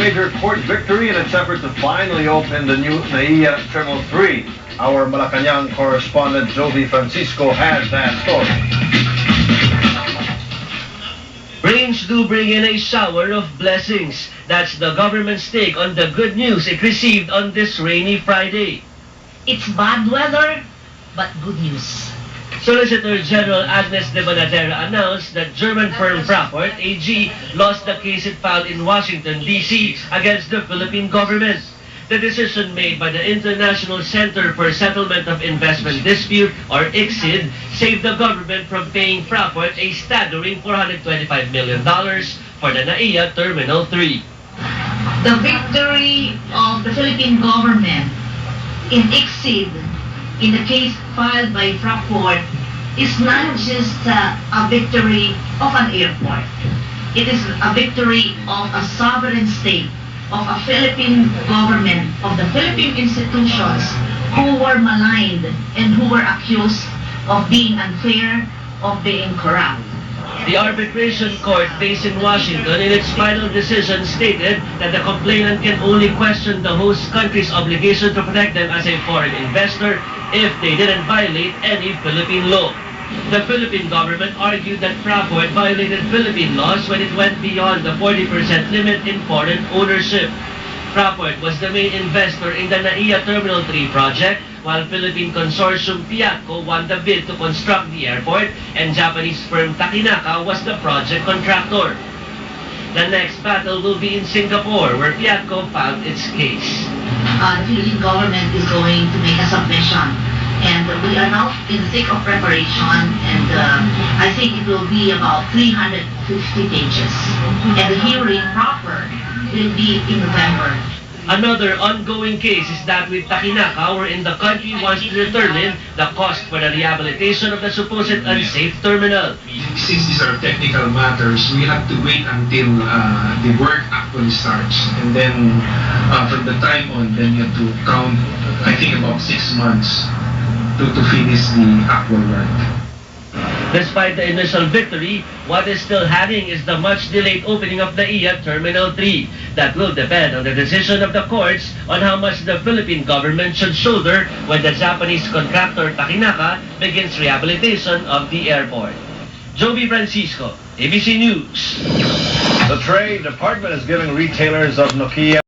major court victory in its effort to finally open the new NAIA Terminal 3. Our Malacanang correspondent Jove Francisco has that story. Rains do bring in a shower of blessings. That's the government's take on the good news it received on this rainy Friday. It's bad weather, but good news. Solicitor General Agnes de Bonadera announced that German firm Fraport AG lost the case it filed in Washington, D.C. against the Philippine government. The decision made by the International Center for Settlement of Investment Dispute, or ICSID, saved the government from paying Fraport a staggering $425 million for the NAIA Terminal 3. The victory of the Philippine government in ICSID in the case filed by Fraport is not just a victory of an airport. It is a victory of a sovereign state, of a Philippine government, of the Philippine institutions who were maligned and who were accused of being unfair, of being corrupt. The arbitration court based in Washington in its final decision stated that the complainant can only question the host country's obligation to protect them as a foreign investor if they didn't violate any Philippine law. The Philippine government argued that Fraport violated Philippine laws when it went beyond the 40% limit in foreign ownership. Fraport was the main investor in the NAIA Terminal 3 project, while Philippine consortium Piatco won the bid to construct the airport and Japanese firm Takinaka was the project contractor. The next battle will be in Singapore, where Piatco filed its case. The Philippine government is going to make a submission, and we are now in the thick of preparation, and I think it will be about 350 pages. And the hearing proper will be in November. Another ongoing case is that with Takinaka, wherein the country wants to determine the cost for the rehabilitation of the supposed unsafe terminal. Since these are technical matters, we have to wait until the work actually starts. And then from the time on, then you have to count, I think, about 6 months to finish the actual work. Despite the initial victory, what is still hanging is the much-delayed opening of the NAIA Terminal 3. That will depend on the decision of the courts on how much the Philippine government should shoulder when the Japanese contractor Takinaka begins rehabilitation of the airport. Jove Francisco, ABC News. The Trade Department is giving retailers of Nokia